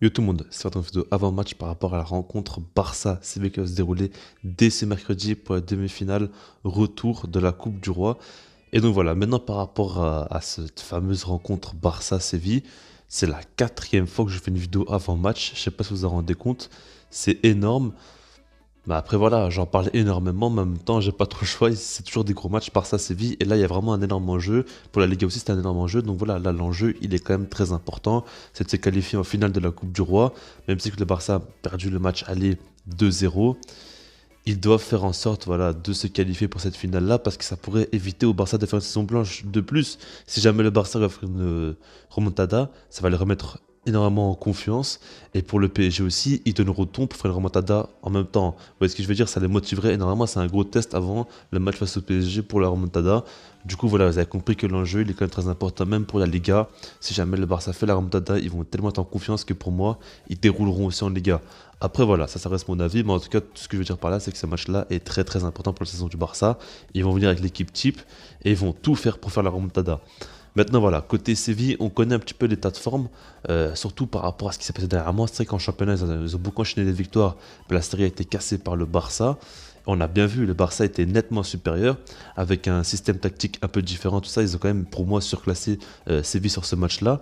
Yo tout le monde, c'est une vidéo avant-match par rapport à la rencontre Barça-CB qui va se dérouler dès ce mercredi pour la demi-finale retour de la Coupe du Roi. Et donc voilà, maintenant par rapport à cette fameuse rencontre Barça-Séville, c'est la quatrième fois que je fais une vidéo avant-match, je sais pas si vous vous en rendez compte, c'est énorme. Bah après voilà, j'en parle énormément, mais en même temps j'ai pas trop le choix, c'est toujours des gros matchs Barça Séville, et là il y a vraiment un énorme enjeu, pour la Liga aussi c'est un énorme enjeu, donc voilà, là l'enjeu il est quand même très important, c'est de se qualifier en finale de la Coupe du Roi, même si que le Barça a perdu le match aller 2-0, ils doivent faire en sorte voilà, de se qualifier pour cette finale-là, parce que ça pourrait éviter au Barça de faire une saison blanche de plus. Si jamais le Barça va faire une remontada, ça va les remettre énormément en confiance. Et pour le PSG aussi, ils donneront tout pour faire une remontada en même temps. Vous voyez ce que je veux dire? Ça les motiverait énormément. C'est un gros test avant le match face au PSG pour la remontada. Du coup, voilà, vous avez compris que l'enjeu, il est quand même très important, même pour la Liga. Si jamais le Barça fait la remontada, ils vont tellement être en confiance que pour moi, ils dérouleront aussi en Liga. Après, voilà, ça reste mon avis, mais en tout cas, tout ce que je veux dire par là, c'est que ce match-là est très très important pour la saison du Barça. Ils vont venir avec l'équipe type et ils vont tout faire pour faire la remontada. Maintenant, voilà, côté Séville, on connaît un petit peu l'état de forme, surtout par rapport à ce qui s'est passé dernièrement. C'est vrai qu'en championnat, ils ont beaucoup enchaîné les victoires, mais la série a été cassée par le Barça. On a bien vu, le Barça était nettement supérieur, avec un système tactique un peu différent, tout ça. Ils ont quand même, pour moi, surclassé Séville sur ce match-là.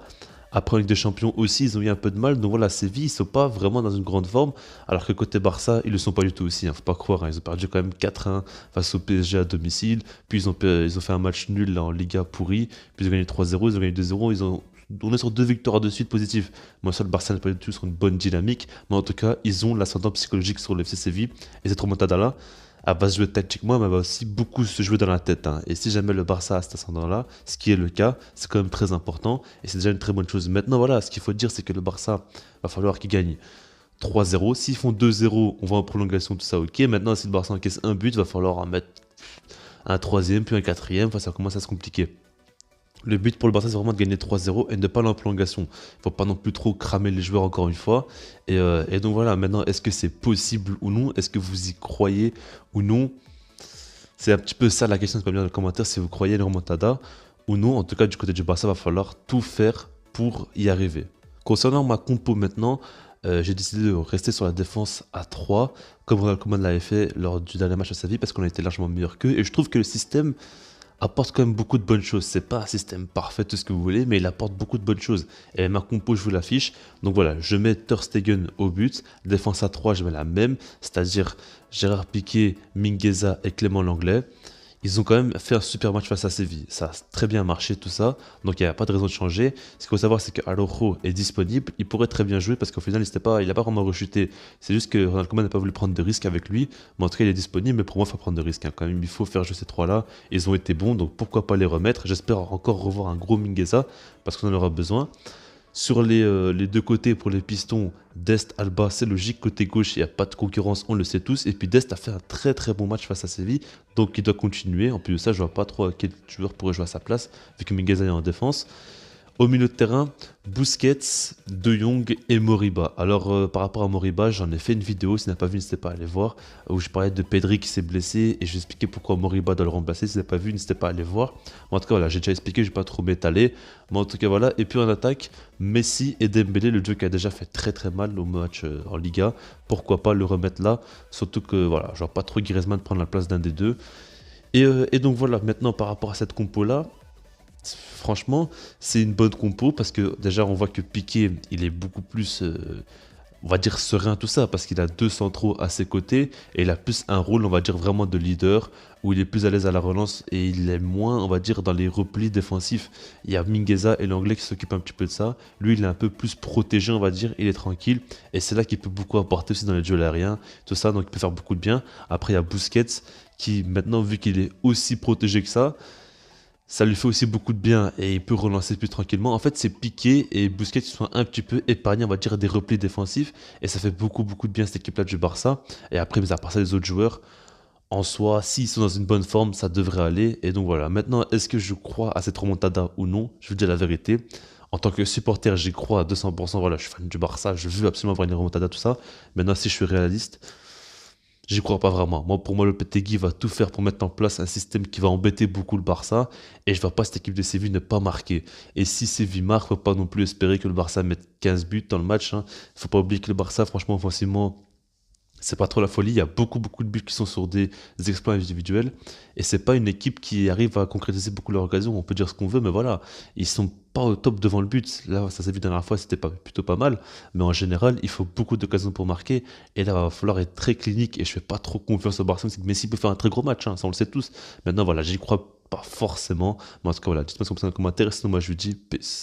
Après, en Ligue des Champions aussi, ils ont eu un peu de mal. Donc voilà, Séville, ils sont pas vraiment dans une grande forme. Alors que côté Barça, ils le sont pas du tout aussi. Faut pas croire, hein. Ils ont perdu quand même 4-1 face au PSG à domicile. Puis ils ont fait un match nul là, en Liga pourri. Puis ils ont gagné 3-0, ils ont gagné 2-0. On est sur deux victoires de suite positives. Moi, ça, le Barça n'est pas du tout sur une bonne dynamique. Mais en tout cas, ils ont l'ascendant psychologique sur le FC Séville. Et cette remontada-là, elle va se jouer tactiquement, mais elle va aussi beaucoup se jouer dans la tête, hein. Et si jamais le Barça a cet ascendant-là, ce qui est le cas, c'est quand même très important. Et c'est déjà une très bonne chose. Maintenant, voilà, ce qu'il faut dire, c'est que le Barça va falloir qu'il gagne 3-0. S'ils font 2-0, on va en prolongation, tout ça, ok. Maintenant, si le Barça encaisse un but, il va falloir en mettre un troisième, puis un quatrième. Enfin, ça commence à se compliquer. Le but pour le Barça, c'est vraiment de gagner 3-0 et de ne pas aller en prolongation. Il ne faut pas non plus trop cramer les joueurs encore une fois. Et donc voilà, maintenant, est-ce que c'est possible ou non? Est-ce que vous y croyez ou non? C'est un petit peu ça la question, c'est pas bien dans le commentaire si vous croyez à une remontada ou non. En tout cas, du côté du Barça, va falloir tout faire pour y arriver. Concernant ma compo maintenant, j'ai décidé de rester sur la défense à 3, comme Ronald Koeman l'avait fait lors du dernier match de sa vie, parce qu'on a été largement meilleur qu'eux. Et je trouve que le système apporte quand même beaucoup de bonnes choses. C'est pas un système parfait, tout ce que vous voulez, mais il apporte beaucoup de bonnes choses. Et ma compo, je vous l'affiche. Donc voilà, je mets Ter Stegen au but. Défense à 3, je mets la même, c'est-à-dire Gérard Piqué, Mingueza et Clément Langlais. Ils ont quand même fait un super match face à Séville. Ça a très bien marché, tout ça. Donc il n'y a pas de raison de changer. Ce qu'il faut savoir, c'est que Araujo est disponible. Il pourrait très bien jouer parce qu'au final, il n'a pas vraiment rechuté. C'est juste que Ronald Koeman n'a pas voulu prendre de risques avec lui. Mais en tout cas, il est disponible. Mais pour moi, il faut prendre de risques, hein. Quand même, il faut faire jouer ces trois-là. Ils ont été bons. Donc pourquoi pas les remettre? J'espère encore revoir un gros Mingueza parce qu'on en aura besoin. Sur les deux côtés, pour les pistons, Dest, Alba, c'est logique. Côté gauche, il n'y a pas de concurrence, on le sait tous. Et puis Dest a fait un très très bon match face à Séville, donc il doit continuer. En plus de ça, je vois pas trop quel joueur pourrait jouer à sa place, vu que Mingueza est en défense. Au milieu de terrain, Busquets, De Jong et Moriba. Alors, par rapport à Moriba, j'en ai fait une vidéo. Si vous n'avez pas vu, n'hésitez pas à aller voir. Où je parlais de Pedri qui s'est blessé et je expliquais pourquoi Moriba doit le remplacer. Si vous n'avez pas vu, n'hésitez pas à aller voir. Mais en tout cas, voilà, j'ai déjà expliqué, je ne vais pas trop m'étaler. Mais en tout cas, voilà. Et puis en attaque, Messi et Dembélé, le duo qui a déjà fait très très mal au match en Liga. Pourquoi pas le remettre là? Surtout que, voilà, je vois pas trop Griezmann prendre la place d'un des deux. Et donc voilà, maintenant par rapport à cette compo-là, franchement, c'est une bonne compo parce que déjà on voit que Piqué, il est beaucoup plus, on va dire serein tout ça parce qu'il a deux centraux à ses côtés et il a plus un rôle, on va dire vraiment de leader où il est plus à l'aise à la relance et il est moins, on va dire, dans les replis défensifs. Il y a Mingueza et l'anglais qui s'occupent un petit peu de ça. Lui, il est un peu plus protégé, on va dire, il est tranquille et c'est là qu'il peut beaucoup apporter aussi dans les duels aériens, tout ça, donc il peut faire beaucoup de bien. Après, il y a Busquets qui maintenant, vu qu'il est aussi protégé que ça lui fait aussi beaucoup de bien et il peut relancer plus tranquillement. En fait, c'est Piqué et Busquets qui sont un petit peu épargnés, on va dire, des replis défensifs et ça fait beaucoup, beaucoup de bien cette équipe-là du Barça. Et après, mais à part ça, les autres joueurs, en soi, s'ils sont dans une bonne forme, ça devrait aller. Et donc voilà, maintenant, est-ce que je crois à cette remontada ou non? Je vous dis la vérité. En tant que supporter, j'y crois à 200%. Voilà, je suis fan du Barça, je veux absolument voir une remontada, tout ça. Maintenant, si je suis réaliste, J'y crois pas vraiment. Moi, pour moi, le Lopetegui va tout faire pour mettre en place un système qui va embêter beaucoup le Barça et je vois pas cette équipe de Séville ne pas marquer. Et si Séville marque, faut pas non plus espérer que le Barça mette 15 buts dans le match, hein. Faut pas oublier que le Barça, franchement, offensivement, c'est pas trop la folie. Il y a beaucoup, beaucoup de buts qui sont sur des exploits individuels. Et c'est pas une équipe qui arrive à concrétiser beaucoup leurs occasions. On peut dire ce qu'on veut, mais voilà. Ils sont pas au top devant le but. Là, ça s'est vu la dernière fois, c'était pas, plutôt pas mal. Mais en général, il faut beaucoup d'occasions pour marquer. Et là, il va falloir être très clinique. Et je fais pas trop confiance au Barcelone. C'est que Messi peut faire un très gros match, hein, ça on le sait tous. Maintenant, voilà, j'y crois pas forcément. Mais en tout cas, voilà, dites-moi ce que vous pensez dans les commentaires. Sinon, moi, je vous dis peace.